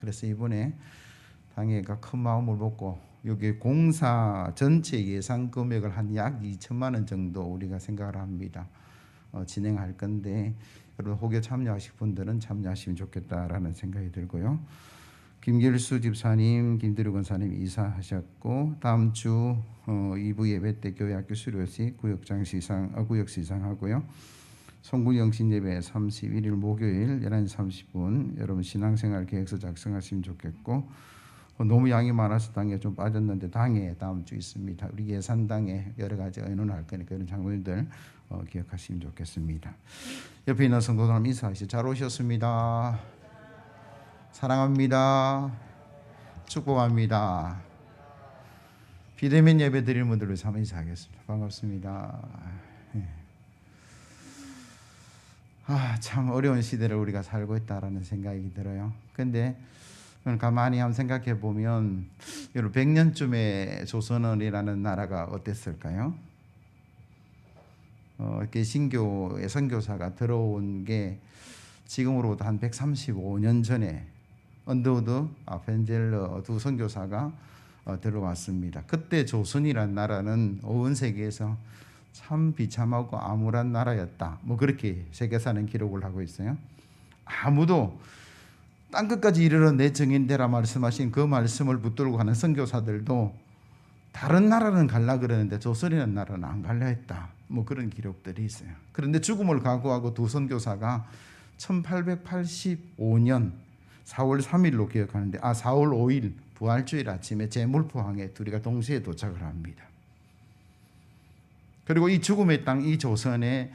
그래서 이번에 당회가 큰 마음을 먹고 여기 공사 전체 예산 금액을 한 약 2천만 원 정도 우리가 생각을 합니다. 진행할 건데 여러분 혹여 참여하실 분들은 참여하시면 좋겠다라는 생각이 들고요. 김길수 집사님, 김대륙 권사님 이사하셨고 다음 주 2부 예배 때 교회학교 수료식 구역 시상하고요. 송구영신 예배 31일 목요일 11시 30분 여러분 신앙생활 계획서 작성하시면 좋겠고 너무 양이 많아서 당에 좀 빠졌는데 당에 다음 주 있습니다. 우리 예산당에 여러 가지 의논할 거니까 이런 장로님들 기억하시면 좋겠습니다. 옆에 있는 성도들 인사하시죠. 잘 오셨습니다. 사랑합니다. 축복합니다. 비대면 예배 드리는 분들로 참 인사하겠습니다. 반갑습니다. 참 어려운 시대를 우리가 살고 있다라는 생각이 들어요. 근데 가만히 한번 생각해 보면 여러분 100년쯤에 조선이라는 나라가 어땠을까요? 개신교의 선교사가 들어온 게 지금으로부터 한 135년 전에 언더우드, 펜젤러 두 선교사가 들어왔습니다. 그때 조선이라는 나라는 온 세계에서 참 비참하고 암울한 나라였다. 뭐 그렇게 세계사는 기록을 하고 있어요. 아무도 땅끝까지 이르러 내 정인되라 말씀하신 그 말씀을 붙들고 가는 선교사들도 다른 나라는 갈라 그러는데 조선이라는 나라는 안 갈라 했다. 뭐 그런 기록들이 있어요. 그런데 죽음을 각오하고 두 선교사가 1885년 4월 3일로 기억하는데 4월 5일 부활주일 아침에 제물포항에 둘이가 동시에 도착을 합니다. 그리고 이 죽음의 땅, 이 조선에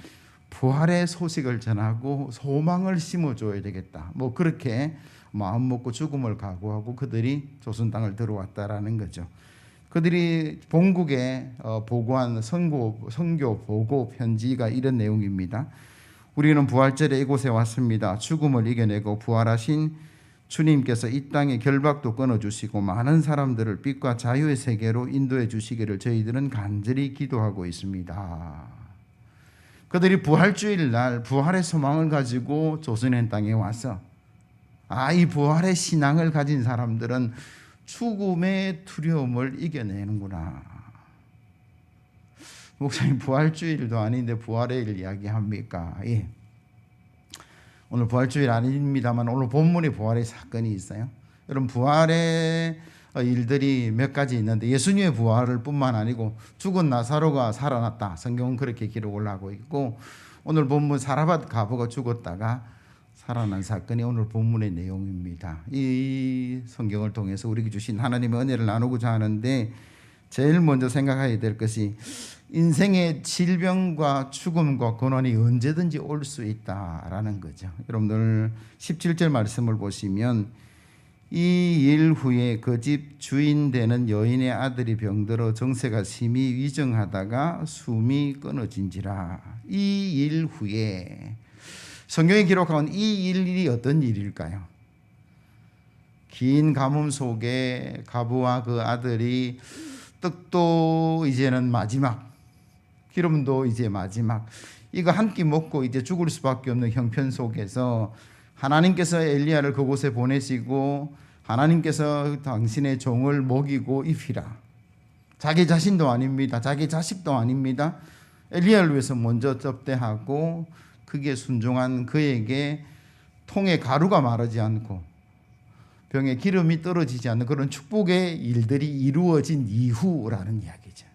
부활의 소식을 전하고 소망을 심어줘야 되겠다. 뭐 그렇게 마음 먹고 죽음을 각오하고 그들이 조선 땅을 들어왔다라는 거죠. 그들이 본국에 보고한 선교 보고 편지가 이런 내용입니다. 우리는 부활절에 이곳에 왔습니다. 죽음을 이겨내고 부활하신 주님께서 이 땅의 결박도 끊어주시고 많은 사람들을 빛과 자유의 세계로 인도해 주시기를 저희들은 간절히 기도하고 있습니다. 그들이 부활주일 날 부활의 소망을 가지고 조선의 땅에 와서 이 부활의 신앙을 가진 사람들은 죽음의 두려움을 이겨내는구나. 목사님 부활주일도 아닌데 부활의 일 이야기합니까? 예. 오늘 부활주일 아닙니다만 오늘 본문에 부활의 사건이 있어요. 여러분 부활의 일들이 몇 가지 있는데 예수님의 부활을 뿐만 아니고 죽은 나사로가 살아났다. 성경은 그렇게 기록을 하고 있고 오늘 본문 사라밧 과부가 죽었다가 살아난 사건이 오늘 본문의 내용입니다. 이 성경을 통해서 우리에게 주신 하나님의 은혜를 나누고자 하는데 제일 먼저 생각해야 될 것이 인생의 질병과 죽음과 고난이 언제든지 올 수 있다라는 거죠. 여러분들 17절 말씀을 보시면 이 일 후에 그 집 주인 되는 여인의 아들이 병들어 정세가 심히 위중하다가 숨이 끊어진지라. 이 일 후에 성경에 기록한 이 일이 어떤 일일까요? 긴 가뭄 속에 가부와 그 아들이 떡도 이제는 마지막, 기름도 이제 마지막, 이거 한 끼 먹고 이제 죽을 수밖에 없는 형편 속에서 하나님께서 엘리야를 그곳에 보내시고 하나님께서 당신의 종을 먹이고 입히라. 자기 자신도 아닙니다. 자기 자식도 아닙니다. 엘리야를 위해서 먼저 접대하고 그게 순종한 그에게 통에 가루가 마르지 않고 병에 기름이 떨어지지 않는 그런 축복의 일들이 이루어진 이후라는 이야기죠.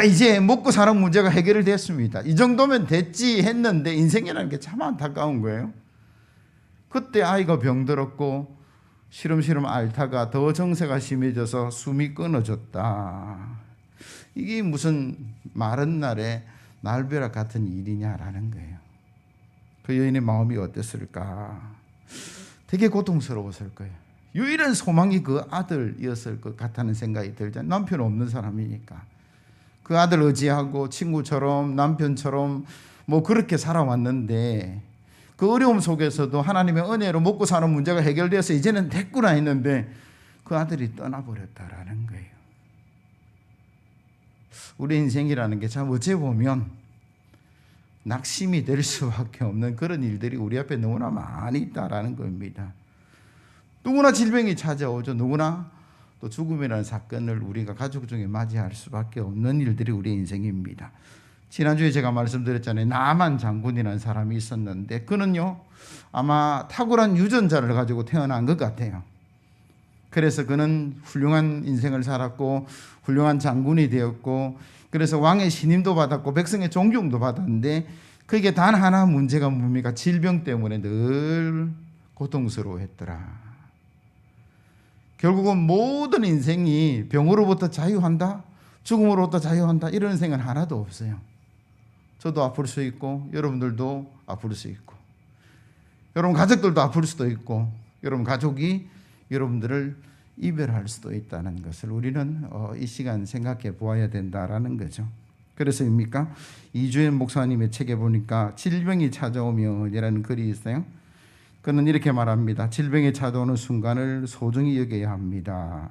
이제 먹고 사는 문제가 해결됐습니다. 이 정도면 됐지 했는데 인생이라는 게 참 안타까운 거예요. 그때 아이가 병들었고 시름시름 앓다가 더 정세가 심해져서 숨이 끊어졌다. 이게 무슨 마른 날에 날벼락 같은 일이냐라는 거예요. 그 여인의 마음이 어땠을까? 되게 고통스러웠을 거예요. 유일한 소망이 그 아들이었을 것 같다는 생각이 들잖아요. 남편 없는 사람이니까. 그 아들 의지하고 친구처럼 남편처럼 뭐 그렇게 살아왔는데 그 어려움 속에서도 하나님의 은혜로 먹고 사는 문제가 해결돼서 이제는 됐구나 했는데 그 아들이 떠나버렸다라는 거예요. 우리 인생이라는 게 참 어찌 보면 낙심이 될 수밖에 없는 그런 일들이 우리 앞에 너무나 많이 있다라는 겁니다. 누구나 질병이 찾아오죠. 누구나 또 죽음이라는 사건을 우리가 가족 중에 맞이할 수밖에 없는 일들이 우리의 인생입니다. 지난주에 제가 말씀드렸잖아요. 나만 장군이라는 사람이 있었는데 그는요 아마 탁월한 유전자를 가지고 태어난 것 같아요. 그래서 그는 훌륭한 인생을 살았고 훌륭한 장군이 되었고, 그래서 왕의 신임도 받았고 백성의 존경도 받았는데 그게 단 하나 문제가 뭡니까? 질병 때문에 늘 고통스러워했더라. 결국은 모든 인생이 병으로부터 자유한다, 죽음으로부터 자유한다, 이런 생각은 하나도 없어요. 저도 아플 수 있고 여러분들도 아플 수 있고 여러분 가족들도 아플 수도 있고 여러분 가족이 여러분들을 이별할 수도 있다는 것을 우리는 이 시간 생각해 보아야 된다라는 거죠. 그래서입니까? 이주연 목사님의 책에 보니까 질병이 찾아오면 이라는 글이 있어요. 그는 이렇게 말합니다. 질병이 찾아오는 순간을 소중히 여겨야 합니다.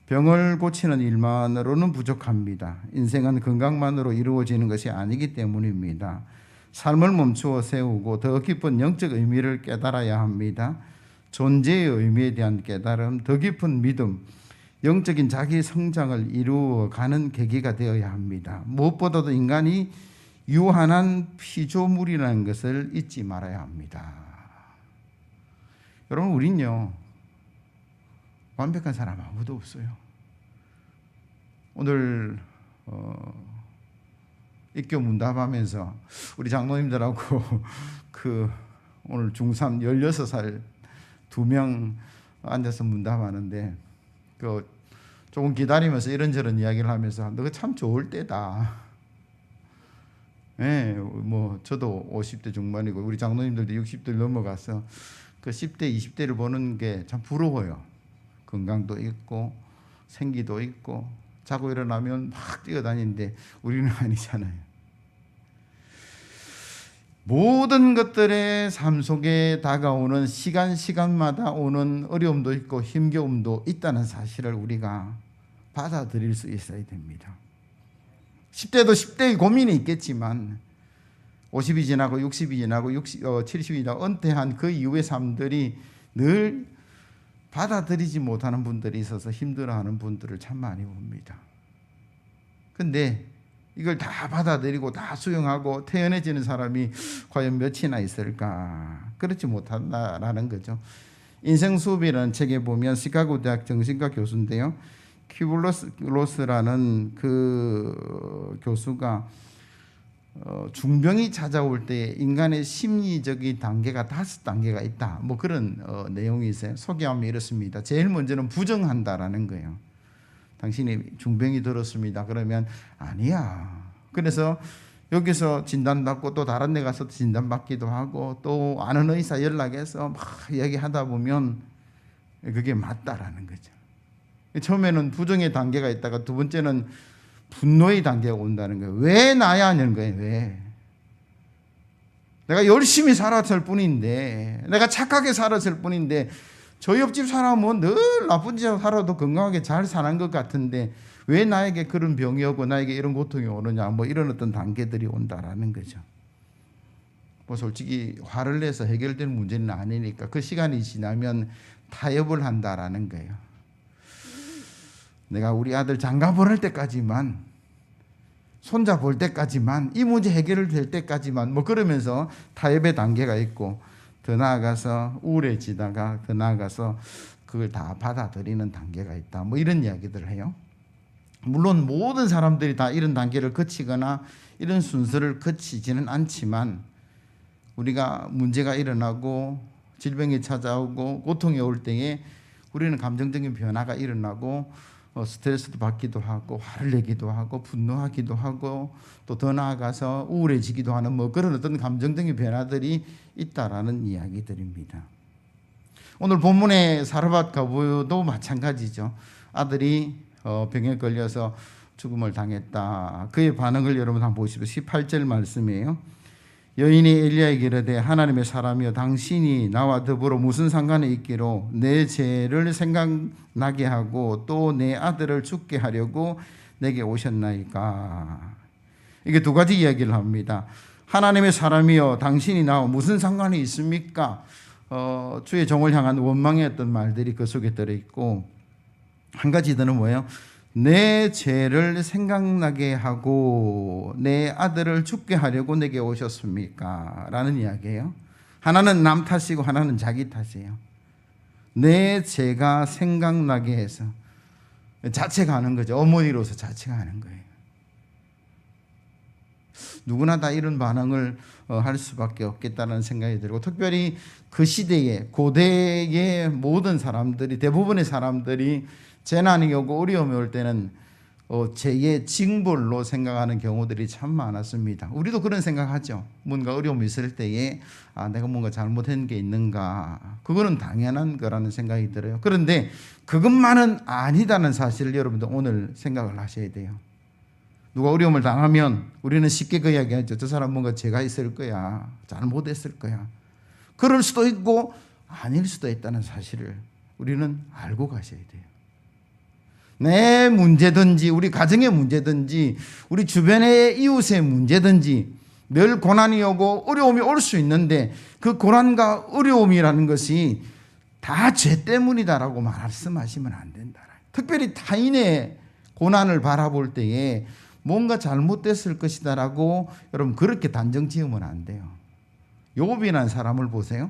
병을 고치는 일만으로는 부족합니다. 인생은 건강만으로 이루어지는 것이 아니기 때문입니다. 삶을 멈추어 세우고 더 깊은 영적 의미를 깨달아야 합니다. 존재의 의미에 대한 깨달음, 더 깊은 믿음, 영적인 자기 성장을 이루어가는 계기가 되어야 합니다. 무엇보다도 인간이 유한한 피조물이라는 것을 잊지 말아야 합니다. 여러분, 우린요 완벽한 사람 아무도 없어요. 오늘 입교 문답하면서 우리 장로님들하고 오늘 중3 16살 2명 앉아서 문답하는데 조금 기다리면서 이런저런 이야기를 하면서 너가 참 좋을 때다. 네, 저도 50대 중반이고 우리 장로님들도 60대를 넘어가서 그 10대, 20대를 보는 게 참 부러워요. 건강도 있고 생기도 있고 자고 일어나면 막 뛰어다니는데 우리는 아니잖아요. 모든 것들의 삶 속에 다가오는 시간마다 오는 어려움도 있고 힘겨움도 있다는 사실을 우리가 받아들일 수 있어야 됩니다. 10대도 10대의 고민이 있겠지만 50이 지나고 60이 지나고 70이 지나고 은퇴한 그 이후의 삶들이 늘 받아들이지 못하는 분들이 있어서 힘들어하는 분들을 참 많이 봅니다. 근데 이걸 다 받아들이고 다 수용하고 태연해지는 사람이 과연 몇이나 있을까? 그렇지 못한다라는 거죠. 인생수업이라는 책에 보면 시카고 대학 정신과 교수인데요, 큐블러스라는 그 교수가 중병이 찾아올 때 인간의 심리적인 단계가 5단계가 있다, 그런 내용이 있어요. 소개하면 이렇습니다. 제일 먼저는 부정한다라는 거예요. 당신이 중병이 들었습니다. 그러면 아니야. 그래서 여기서 진단받고 또 다른 데 가서 진단받기도 하고 또 아는 의사 연락해서 막 얘기하다 보면 그게 맞다라는 거죠. 처음에는 부정의 단계가 있다가 두 번째는 분노의 단계가 온다는 거예요. 왜 나야 하는 거예요. 왜? 내가 열심히 살았을 뿐인데, 내가 착하게 살았을 뿐인데, 저 옆집 사람은 늘 나쁜 짓 살아도 건강하게 잘 사는 것 같은데 왜 나에게 그런 병이 오고 나에게 이런 고통이 오느냐, 이런 어떤 단계들이 온다라는 거죠. 솔직히 화를 내서 해결될 문제는 아니니까 그 시간이 지나면 타협을 한다라는 거예요. 내가 우리 아들 장가 보낼 때까지만, 손자 볼 때까지만, 이 문제 해결될 때까지만 그러면서 타협의 단계가 있고, 더 나아가서 우울해지다가 더 나아가서 그걸 다 받아들이는 단계가 있다, 이런 이야기들을 해요. 물론 모든 사람들이 다 이런 단계를 거치거나 이런 순서를 거치지는 않지만, 우리가 문제가 일어나고 질병이 찾아오고 고통이 올 때에 우리는 감정적인 변화가 일어나고 스트레스도 받기도 하고 화를 내기도 하고 분노하기도 하고 또 더 나아가서 우울해지기도 하는 그런 어떤 감정적인 변화들이 있다라는 이야기들입니다. 오늘 본문의 사르밧 과부도 마찬가지죠. 아들이 병에 걸려서 죽음을 당했다. 그의 반응을 여러분 한번 보시죠. 18절 말씀이에요. 여인이 엘리야에게 이르되 하나님의 사람이여 당신이 나와 더불어 무슨 상관이 있기로 내 죄를 생각나게 하고 또 내 아들을 죽게 하려고 내게 오셨나이까. 이게 두 가지 이야기를 합니다. 하나님의 사람이여 당신이 나와 무슨 상관이 있습니까? 주의 종을 향한 원망의 어떤 말들이 그 속에 들어있고, 한 가지 더는 뭐예요? 내 죄를 생각나게 하고 내 아들을 죽게 하려고 내게 오셨습니까? 라는 이야기예요. 하나는 남 탓이고 하나는 자기 탓이에요. 내 죄가 생각나게 해서 자책하는 거죠. 어머니로서 자책하는 거예요. 누구나 다 이런 반응을 할 수밖에 없겠다는 생각이 들고, 특별히 그 시대에, 고대의 모든 사람들이, 대부분의 사람들이 재난이 오고 어려움이 올 때는 죄의 징벌로 생각하는 경우들이 참 많았습니다. 우리도 그런 생각하죠. 뭔가 어려움이 있을 때에 내가 뭔가 잘못한 게 있는가, 그거는 당연한 거라는 생각이 들어요. 그런데 그것만은 아니다는 사실을 여러분들 오늘 생각을 하셔야 돼요. 누가 어려움을 당하면 우리는 쉽게 그 이야기하죠. 저 사람 뭔가 죄가 있을 거야, 잘못했을 거야. 그럴 수도 있고 아닐 수도 있다는 사실을 우리는 알고 가셔야 돼요. 내 문제든지 우리 가정의 문제든지 우리 주변의 이웃의 문제든지 늘 고난이 오고 어려움이 올 수 있는데, 그 고난과 어려움이라는 것이 다 죄 때문이다라고 말씀하시면 안 된다. 특별히 타인의 고난을 바라볼 때에 뭔가 잘못됐을 것이다라고 여러분 그렇게 단정 지으면 안 돼요. 욥이라는 사람을 보세요.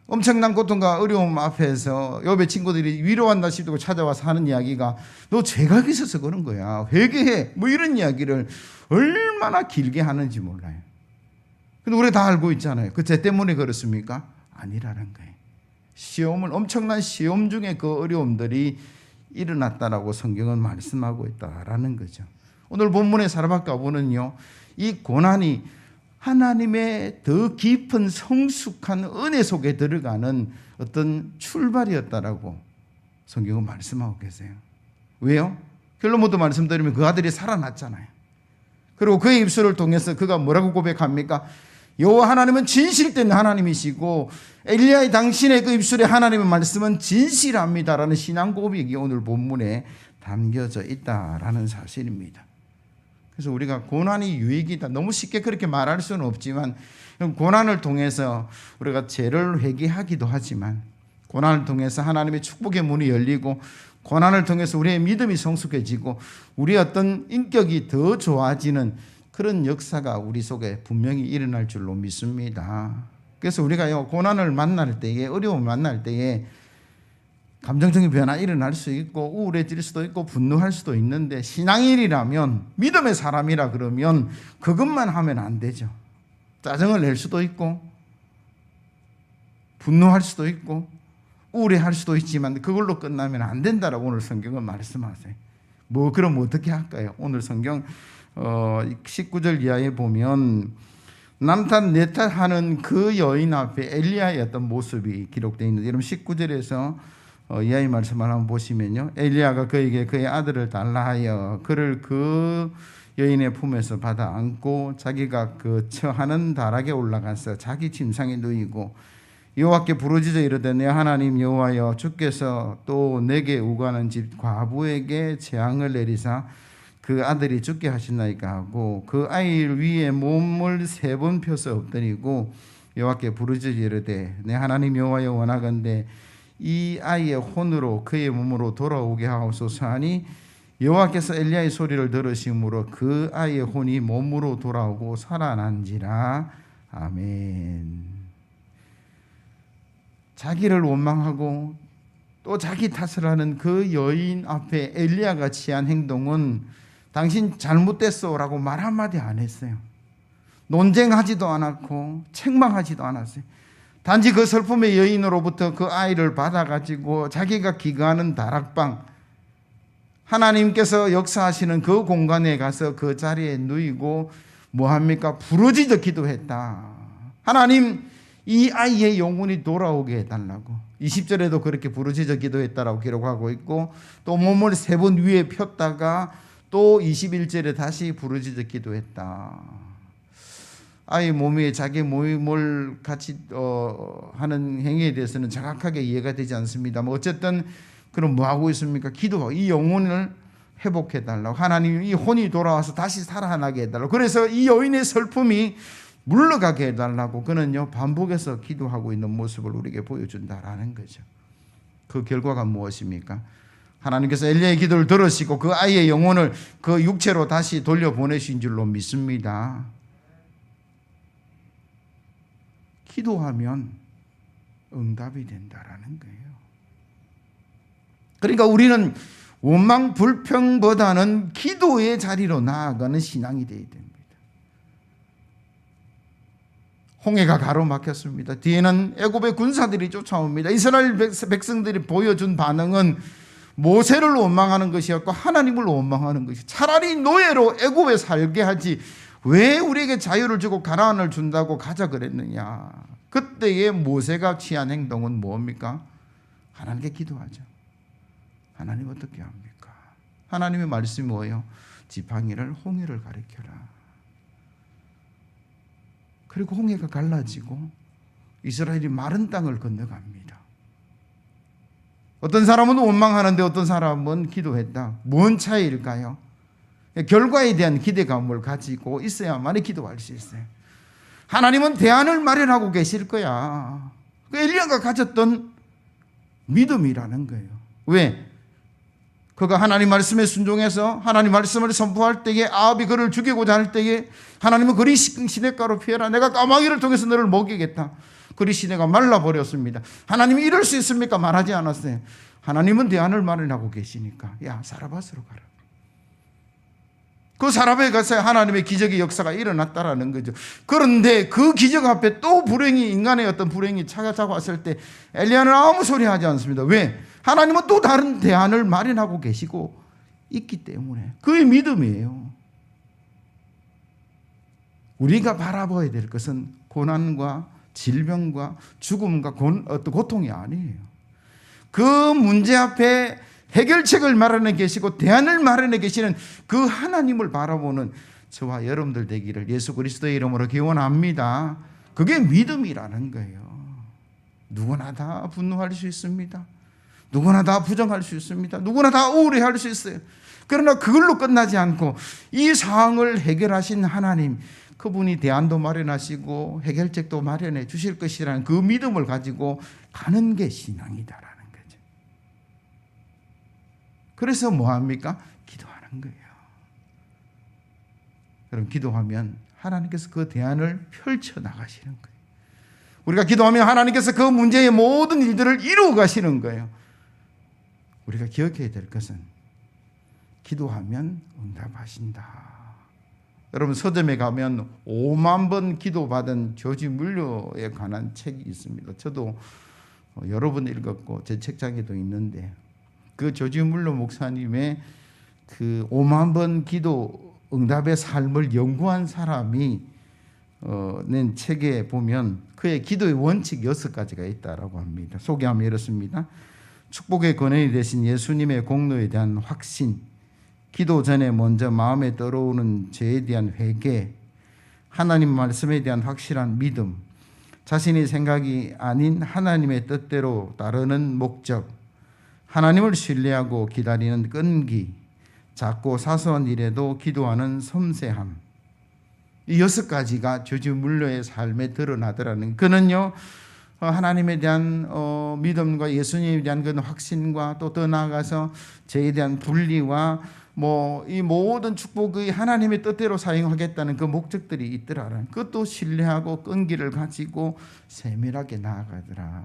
엄청난 고통과 어려움 앞에서 욥의 친구들이 위로한다 싶고 찾아와서 하는 이야기가 너 죄가 있어서 그런 거야, 회개해, 뭐 이런 이야기를 얼마나 길게 하는지 몰라요. 근데 우리 다 알고 있잖아요. 그 죄 때문에 그렇습니까? 아니라는 거예요. 시험을, 엄청난 시험 중에 그 어려움들이 일어났다라고 성경은 말씀하고 있다라는 거죠. 오늘 본문의 사르밧가보는요, 이 고난이 하나님의 더 깊은 성숙한 은혜 속에 들어가는 어떤 출발이었다라고 성경은 말씀하고 계세요. 왜요? 결론 모두 말씀드리면 그 아들이 살아났잖아요. 그리고 그의 입술을 통해서 그가 뭐라고 고백합니까? 여호와 하나님은 진실된 하나님이시고 엘리야의 당신의 그 입술에 하나님의 말씀은 진실합니다라는 신앙 고백이 오늘 본문에 담겨져 있다라는 사실입니다. 그래서 우리가 고난이 유익이다, 너무 쉽게 그렇게 말할 수는 없지만, 고난을 통해서 우리가 죄를 회개하기도 하지만, 고난을 통해서 하나님의 축복의 문이 열리고, 고난을 통해서 우리의 믿음이 성숙해지고 우리의 어떤 인격이 더 좋아지는 그런 역사가 우리 속에 분명히 일어날 줄로 믿습니다. 그래서 우리가요, 고난을 만날 때에, 어려움을 만날 때에 감정적인 변화 일어날 수 있고 우울해질 수도 있고 분노할 수도 있는데, 신앙인이라면, 믿음의 사람이라 그러면 그것만 하면 안 되죠. 짜증을 낼 수도 있고 분노할 수도 있고 우울해할 수도 있지만 그걸로 끝나면 안 된다라고 오늘 성경은 말씀하세요. 그럼 어떻게 할까요? 오늘 성경 19절 이하에 보면 남탓 내탓 하는 그 여인 앞에 엘리야의 어떤 모습이 기록되어 있는데, 여러분 19절에서 이하의 말씀을 한번 보시면요, 엘리야가 그에게 그의 아들을 달라 하여 그를 그 여인의 품에서 받아 안고 자기가 그 처하는 다락에 올라가서 자기 침상에 누이고 여호와께 부르짖어 이르되 내 하나님 여호와여, 주께서 또 내게 우거하는 집 과부에게 재앙을 내리사 그 아들이 죽게 하시나이까 하고 그 아이 위에 몸을 3번 펴서 엎드리고 여호와께 부르짖어 이르되 내 하나님 여호와여, 원하건대 이 아이의 혼으로 그의 몸으로 돌아오게 하옵소서 하니 여호와께서 엘리야의 소리를 들으심으로 그 아이의 혼이 몸으로 돌아오고 살아난지라. 아멘. 자기를 원망하고 또 자기 탓을 하는 그 여인 앞에 엘리야가 취한 행동은 당신 잘못됐어라고 말 한마디 안 했어요. 논쟁하지도 않았고 책망하지도 않았어요. 단지 그 슬픔의 여인으로부터 그 아이를 받아가지고 자기가 기거하는 다락방, 하나님께서 역사하시는 그 공간에 가서 그 자리에 누이고 뭐합니까? 부르짖어 기도했다. 하나님, 이 아이의 영혼이 돌아오게 해달라고. 20절에도 그렇게 부르짖어 기도했다라고 기록하고 있고, 또 몸을 3번 위에 폈다가 또 21절에 다시 부르짖어 기도했다. 아이 몸에 자기 몸을 같이 하는 행위에 대해서는 정확하게 이해가 되지 않습니다. 어쨌든 그럼 뭐 하고 있습니까? 기도하고 이 영혼을 회복해 달라고, 하나님 이 혼이 돌아와서 다시 살아나게 해달라고. 그래서 이 여인의 슬픔이 물러가게 해달라고 그는요 반복해서 기도하고 있는 모습을 우리에게 보여준다라는 거죠. 그 결과가 무엇입니까? 하나님께서 엘리야의 기도를 들으시고 그 아이의 영혼을 그 육체로 다시 돌려보내신 줄로 믿습니다. 기도하면 응답이 된다라는 거예요. 그러니까 우리는 원망 불평보다는 기도의 자리로 나아가는 신앙이 되어야 됩니다. 홍해가 가로막혔습니다. 뒤에는 애굽의 군사들이 쫓아옵니다. 이스라엘 백성들이 보여준 반응은 모세를 원망하는 것이었고 하나님을 원망하는 것이, 차라리 노예로 애굽에 살게 하지 왜 우리에게 자유를 주고 가나안을 준다고 가자 그랬느냐. 그때의 모세가 취한 행동은 뭡니까? 하나님께 기도하죠. 하나님 어떻게 합니까? 하나님의 말씀이 뭐예요? 지팡이를 홍해를 가리켜라. 그리고 홍해가 갈라지고 이스라엘이 마른 땅을 건너갑니다. 어떤 사람은 원망하는데 어떤 사람은 기도했다. 뭔 차이일까요? 결과에 대한 기대감을 가지고 있어야만 기도할 수 있어요. 하나님은 대안을 마련하고 계실 거야. 그 엘리야가 가졌던 믿음이라는 거예요. 왜? 그가 하나님 말씀에 순종해서 하나님 말씀을 선포할 때에 아합이 그를 죽이고자 할 때에 하나님은 그리 시냇가로 피해라. 내가 까마귀를 통해서 너를 먹이겠다. 그리 시내가 말라버렸습니다. 하나님이 이럴 수 있습니까? 말하지 않았어요. 하나님은 대안을 마련하고 계시니까 야 사라밧으로 가라. 그 사람에 가서 하나님의 기적의 역사가 일어났다라는 거죠. 그런데 그 기적 앞에 또 불행이, 인간의 어떤 불행이 찾아왔을 때 엘리야는 아무 소리 하지 않습니다. 왜? 하나님은 또 다른 대안을 마련하고 계시고 있기 때문에. 그의 믿음이에요. 우리가 바라봐야 될 것은 고난과 질병과 죽음과 어떤 고통이 아니에요. 그 문제 앞에 해결책을 마련해 계시고 대안을 마련해 계시는 그 하나님을 바라보는 저와 여러분들 되기를 예수 그리스도의 이름으로 기원합니다. 그게 믿음이라는 거예요. 누구나 다 분노할 수 있습니다. 누구나 다 부정할 수 있습니다. 누구나 다 우울해할 수 있어요. 그러나 그걸로 끝나지 않고 이 상황을 해결하신 하나님, 그분이 대안도 마련하시고 해결책도 마련해 주실 것이라는 그 믿음을 가지고 가는 게 신앙이다라는 거죠. 그래서 뭐합니까? 기도하는 거예요. 그럼 기도하면 하나님께서 그 대안을 펼쳐나가시는 거예요. 우리가 기도하면 하나님께서 그 문제의 모든 일들을 이루어 가시는 거예요. 우리가 기억해야 될 것은 기도하면 응답하신다. 여러분 서점에 가면 5만 번 기도받은 조지 물러에 관한 책이 있습니다. 저도 여러 번 읽었고 제 책장에도 있는데 그 조지 물러 목사님의 그 5만 번 기도 응답의 삶을 연구한 사람이 낸 책에 보면 그의 기도의 원칙 6가지가 있다라고 합니다. 소개하면 이렇습니다. 축복의 근원이 되신 예수님의 공로에 대한 확신, 기도 전에 먼저 마음에 떠오르는 죄에 대한 회개, 하나님 말씀에 대한 확실한 믿음, 자신의 생각이 아닌 하나님의 뜻대로 따르는 목적, 하나님을 신뢰하고 기다리는 끈기, 작고 사소한 일에도 기도하는 섬세함. 이 6가지가 조지 물러의 삶에 드러나더라는. 그는요 하나님에 대한 믿음과 예수님에 대한 그 확신과 또 더 나아가서 죄에 대한 분리와 이 모든 축복의 하나님의 뜻대로 사용하겠다는 그 목적들이 있더라. 그것도 신뢰하고 끈기를 가지고 세밀하게 나아가더라.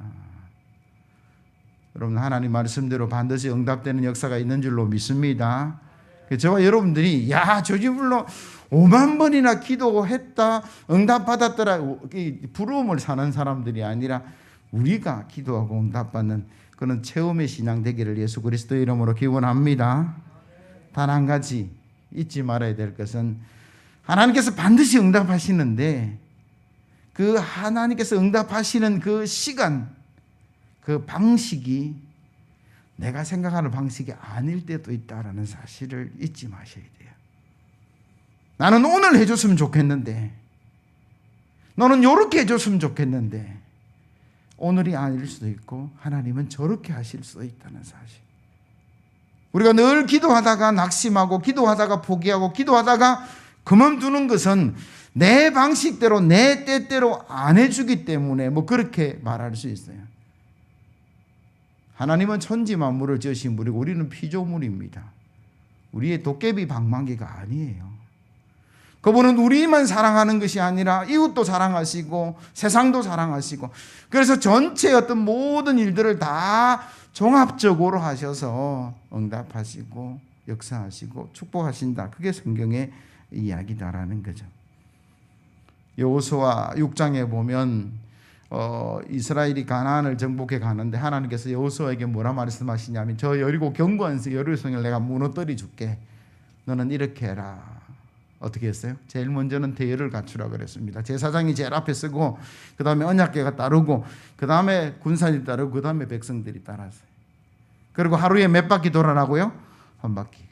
여러분 하나님 말씀대로 반드시 응답되는 역사가 있는 줄로 믿습니다. 저와 여러분들이 조지 물러 5만 번이나 기도했다 응답받았더라 부러움을 사는 사람들이 아니라 우리가 기도하고 응답받는 그런 체험의 신앙 되기를 예수 그리스도의 이름으로 기원합니다. 단 한 가지 잊지 말아야 될 것은 하나님께서 반드시 응답하시는데 그 하나님께서 응답하시는 그 시간, 그 방식이 내가 생각하는 방식이 아닐 때도 있다라는 사실을 잊지 마셔야 돼요. 나는 오늘 해줬으면 좋겠는데, 너는 이렇게 해줬으면 좋겠는데, 오늘이 아닐 수도 있고 하나님은 저렇게 하실 수도 있다는 사실. 우리가 늘 기도하다가 낙심하고 기도하다가 포기하고 기도하다가 그만두는 것은 내 방식대로 내 때대로 안 해주기 때문에 뭐 그렇게 말할 수 있어요. 하나님은 천지 만물을 지으신 분이고 우리는 피조물입니다. 우리의 도깨비 방망이가 아니에요. 그분은 우리만 사랑하는 것이 아니라 이웃도 사랑하시고 세상도 사랑하시고, 그래서 전체 어떤 모든 일들을 다 종합적으로 하셔서 응답하시고 역사하시고 축복하신다. 그게 성경의 이야기다라는 거죠. 여호수아 6장에 보면 이스라엘이 가나안을 정복해 가는데 하나님께서 여호수아에게 뭐라 말씀하시냐면, 저 여리고 견고한 여리고성을 내가 무너뜨려 줄게. 너는 이렇게 해라. 어떻게 했어요? 제일 먼저는 대열을 갖추라 그랬습니다. 제사장이 제일 앞에 서고, 그 다음에 언약궤가 따르고, 그 다음에 군사들이 따르고, 그 다음에 백성들이 따랐어요. 그리고 하루에 몇 바퀴 돌아라고요? 한 바퀴.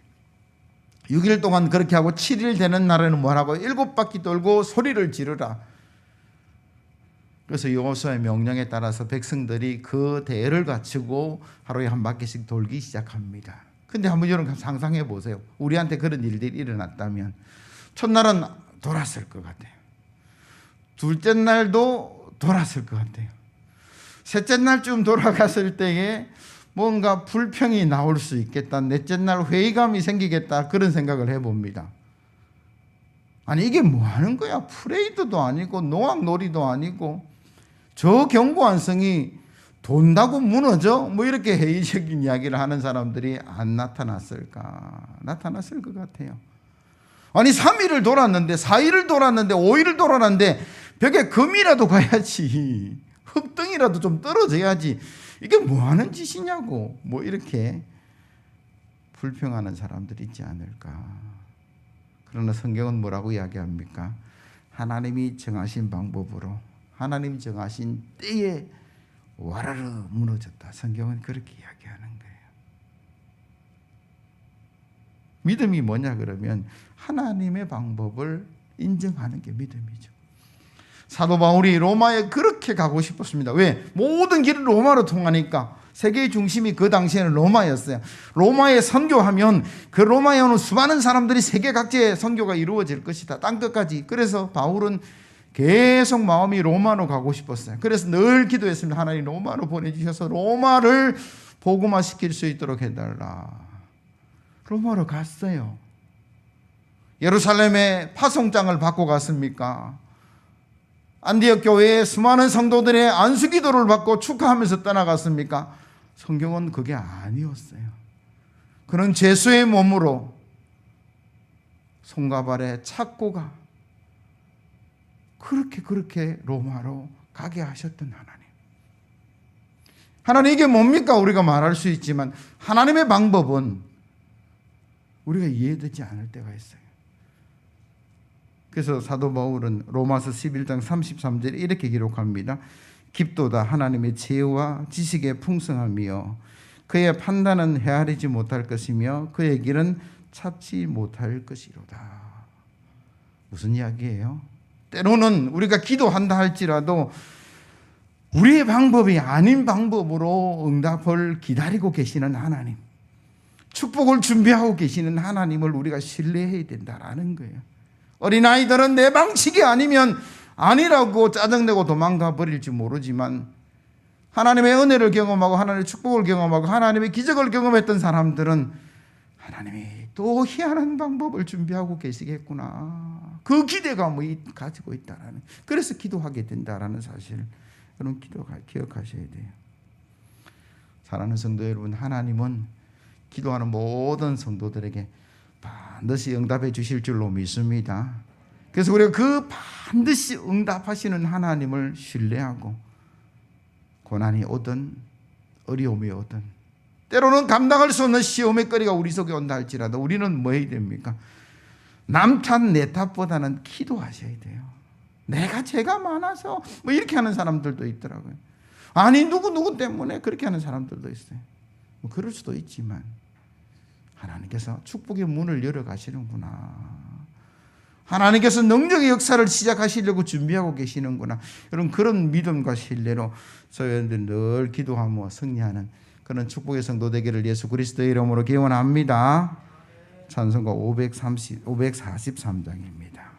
6일 동안 그렇게 하고 7일 되는 날에는 뭐라고? 7바퀴 돌고 소리를 지르라. 그래서 여호수아의 명령에 따라서 백성들이 그 대열을 갖추고 하루에 한 바퀴씩 돌기 시작합니다. 근데 한번 여러분 상상해 보세요. 우리한테 그런 일들이 일어났다면 첫날은 돌았을 것 같아요. 둘째 날도 돌았을 것 같아요. 셋째 날쯤 돌아갔을 때에 뭔가 불평이 나올 수 있겠다, 넷째 날 회의감이 생기겠다, 그런 생각을 해봅니다. 아니 이게 뭐 하는 거야? 프레이드도 아니고 노악놀이도 아니고 저 견고한 성이 돈다고 무너져? 뭐 이렇게 회의적인 이야기를 하는 사람들이 안 나타났을까? 나타났을 것 같아요. 아니 3일을 돌았는데 4일을 돌았는데 5일을 돌았는데 벽에 금이라도 가야지, 흙등이라도 좀 떨어져야지, 이게 뭐 하는 짓이냐고 뭐 이렇게 불평하는 사람들이 있지 않을까. 그러나 성경은 뭐라고 이야기합니까? 하나님이 정하신 방법으로 하나님이 정하신 때에 와라르 무너졌다. 성경은 그렇게 이야기하는 거예요. 믿음이 뭐냐 그러면 하나님의 방법을 인정하는 게 믿음이죠. 사도 바울이 로마에 그렇게 가고 싶었습니다. 왜? 모든 길은 로마로 통하니까. 세계의 중심이 그 당시에는 로마였어요. 로마에 선교하면 그 로마에 오는 수많은 사람들이 세계 각지에 선교가 이루어질 것이다, 땅끝까지. 그래서 바울은 계속 마음이 로마로 가고 싶었어요. 그래서 늘 기도했습니다. 하나님 로마로 보내주셔서 로마를 복음화시킬 수 있도록 해달라. 로마로 갔어요. 예루살렘에 파송장을 받고 갔습니까? 안디옥 교회에 수많은 성도들의 안수기도를 받고 축하하면서 떠나갔습니까? 성경은 그게 아니었어요. 그는 죄수의 몸으로 손과 발에 착고가 그렇게 로마로 가게 하셨던 하나님. 하나님 이게 뭡니까? 우리가 말할 수 있지만 하나님의 방법은 우리가 이해되지 않을 때가 있어요. 그래서 사도 바울은 로마서 11장 33절에 이렇게 기록합니다. 깊도다 하나님의 지혜와 지식의 풍성함이요 그의 판단은 헤아리지 못할 것이며 그의 길은 찾지 못할 것이로다. 무슨 이야기예요? 때로는 우리가 기도한다 할지라도 우리의 방법이 아닌 방법으로 응답을 기다리고 계시는 하나님, 축복을 준비하고 계시는 하나님을 우리가 신뢰해야 된다라는 거예요. 어린아이들은 내 방식이 아니면 아니라고 짜증내고 도망가 버릴지 모르지만 하나님의 은혜를 경험하고 하나님의 축복을 경험하고 하나님의 기적을 경험했던 사람들은 하나님이 또 희한한 방법을 준비하고 계시겠구나, 그 기대감을 가지고 있다라는, 그래서 기도하게 된다라는 사실, 여러분 기억하셔야 돼요. 사랑하는 성도 여러분, 하나님은 기도하는 모든 성도들에게 반드시 응답해 주실 줄로 믿습니다. 그래서 우리가 그 반드시 응답하시는 하나님을 신뢰하고 고난이 오든 어려움이 오든 때로는 감당할 수 없는 시험의 거리가 우리 속에 온다 할지라도 우리는 뭐 해야 됩니까? 남 탓 내 탓보다는 기도하셔야 돼요. 내가 죄가 많아서 뭐 이렇게 하는 사람들도 있더라고요. 아니 누구 때문에 그렇게 하는 사람들도 있어요. 뭐 그럴 수도 있지만 하나님께서 축복의 문을 열어 가시는구나, 하나님께서 능력의 역사를 시작하시려고 준비하고 계시는구나, 여러분 그런 믿음과 신뢰로 저희들 늘 기도하며 승리하는 그런 축복의 성도 되기를 예수 그리스도의 이름으로 기원합니다. 찬송가 543장입니다.